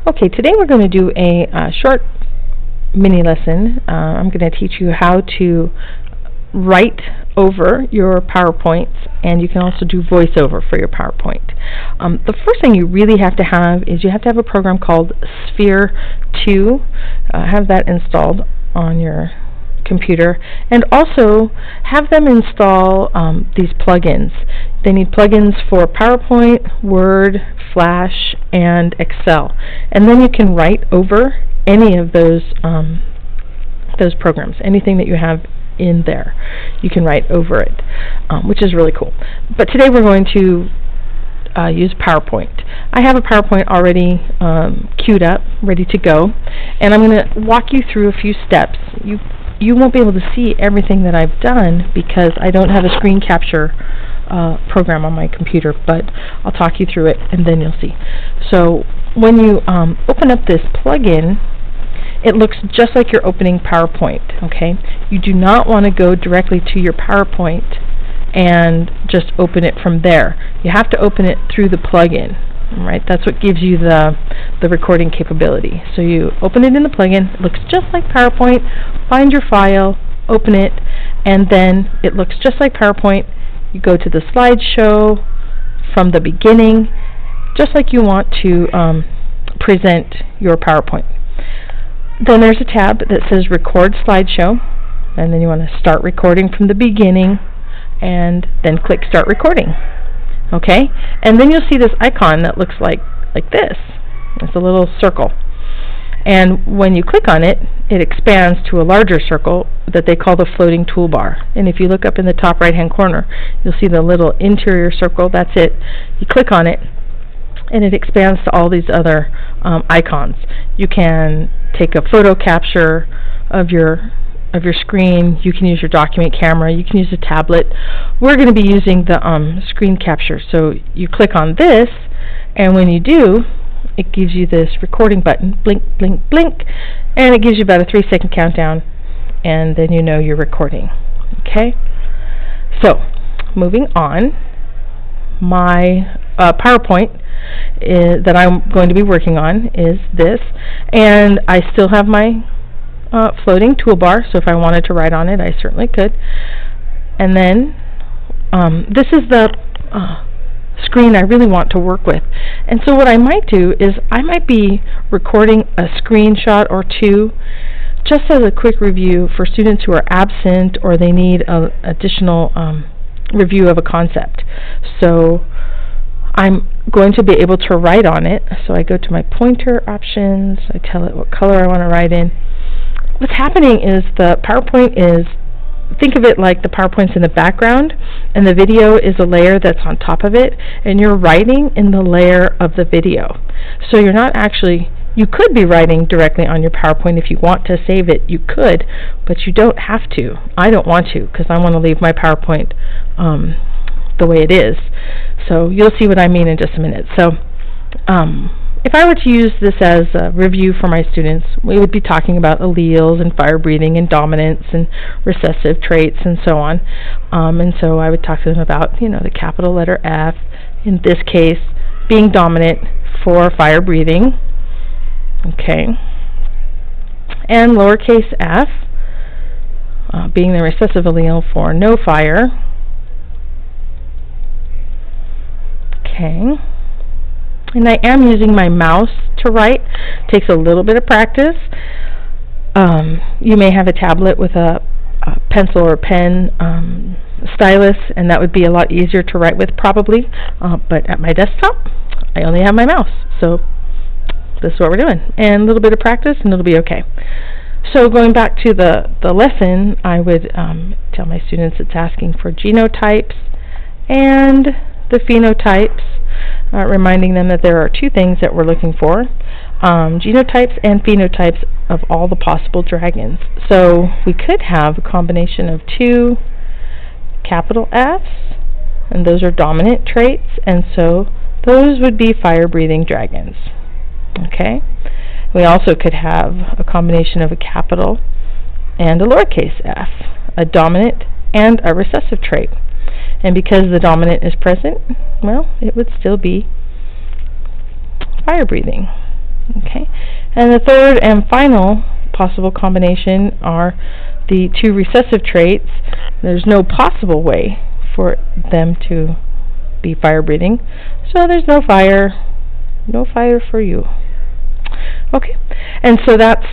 Okay, today we're going to do a short mini lesson. I'm going to teach you how to write over your PowerPoints, and you can also do voiceover for your PowerPoint. The first thing you really have to have is you have to have a program called Sphere 2. Have that installed on your computer, and also have them install these plugins. They need plugins for PowerPoint, Word, Flash, and Excel, and then you can write over any of those programs. Anything that you have in there, you can write over it, which is really cool. But today we're going to use PowerPoint. I have a PowerPoint already queued up, ready to go, and I'm going to walk you through a few steps. You won't be able to see everything that I've done because I don't have a screen capture program on my computer, but I'll talk you through it and then you'll see. So when you open up this plugin, it looks just like you're opening PowerPoint, okay? You do not want to go directly to your PowerPoint and just open it from there. You have to open it through the plugin, right? That's what gives you the recording capability. So you open it in the plugin, it looks just like PowerPoint, find your file, open it, and then it looks just like PowerPoint. You go to the slideshow from the beginning, just like you want to present your PowerPoint. Then there's a tab that says Record Slideshow, and then you want to start recording from the beginning, and then click Start Recording. Okay? And then you'll see this icon that looks like this. It's a little circle. And when you click on it, it expands to a larger circle that they call the floating toolbar. And if you look up in the top right-hand corner, you'll see the little interior circle. That's it. You click on it, and it expands to all these other icons. You can take a photo capture of your screen. You can use your document camera. You can use a tablet. We're going to be using the screen capture. So you click on this, and when you do, it gives you this recording button, blink, blink, blink, and it gives you about a 3-second countdown, and then you know you're recording. Okay? So, moving on, my PowerPoint that I'm going to be working on is this, and I still have my floating toolbar, so if I wanted to write on it, I certainly could. And then this is the screen I really want to work with. And so what I might do is I might be recording a screenshot or two just as a quick review for students who are absent or they need an additional review of a concept. So I'm going to be able to write on it. So I go to my pointer options, I tell it what color I want to write in. What's happening is the PowerPoint is, think of it like the PowerPoint's in the background and the video is a layer that's on top of it, and you're writing in the layer of the video. So you're not actually, you could be writing directly on your PowerPoint if you want to save it, you could, but you don't have to. I don't want to because I want to leave my PowerPoint the way it is. So you'll see what I mean in just a minute. So if I were to use this as a review for my students, we would be talking about alleles and fire breathing and dominance and recessive traits and so on. And so I would talk to them about, the capital letter F, in this case, being dominant for fire breathing. Okay. And lowercase f, being the recessive allele for no fire. Okay. And I am using my mouse to write. Takes a little bit of practice. You may have a tablet with a pencil or pen stylus, and that would be a lot easier to write with probably. But at my desktop, I only have my mouse. So this is what we're doing. And a little bit of practice, and it'll be okay. So going back to the lesson, I would tell my students it's asking for genotypes and the phenotypes, reminding them that there are two things that we're looking for, genotypes and phenotypes of all the possible dragons. So we could have a combination of two capital Fs, and those are dominant traits, and so those would be fire-breathing dragons. Okay? We also could have a combination of a capital and a lowercase f, a dominant and a recessive trait. And because the dominant is present, well, it would still be fire breathing. Okay, and the third and final possible combination are the two recessive traits. There's no possible way for them to be fire-breathing, so there's no fire for you. Okay, and so that's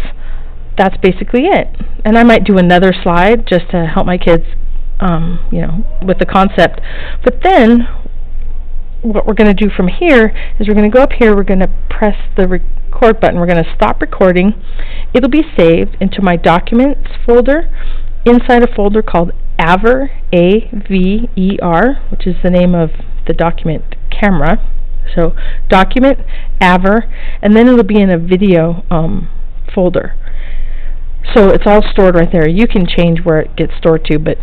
basically it. And I might do another slide just to help my kids, with the concept. But then, what we're going to do from here is we're going to go up here, we're going to press the record button, we're going to stop recording. It'll be saved into my Documents folder, inside a folder called AVER, A-V-E-R, which is the name of the document camera. So, Document, AVER, and then it'll be in a video folder. So it's all stored right there. You can change where it gets stored to, but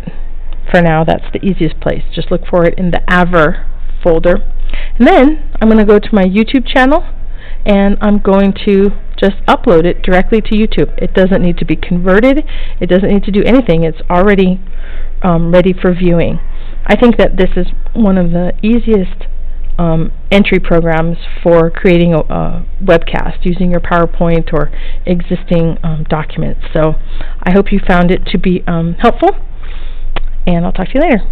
for now that's the easiest place. Just look for it in the AVER folder. And then I'm going to go to my YouTube channel, and I'm going to just upload it directly to YouTube. It doesn't need to be converted. It doesn't need to do anything. It's already ready for viewing. I think that this is one of the easiest entry programs for creating a webcast using your PowerPoint or existing documents. So I hope you found it to be helpful, and I'll talk to you later.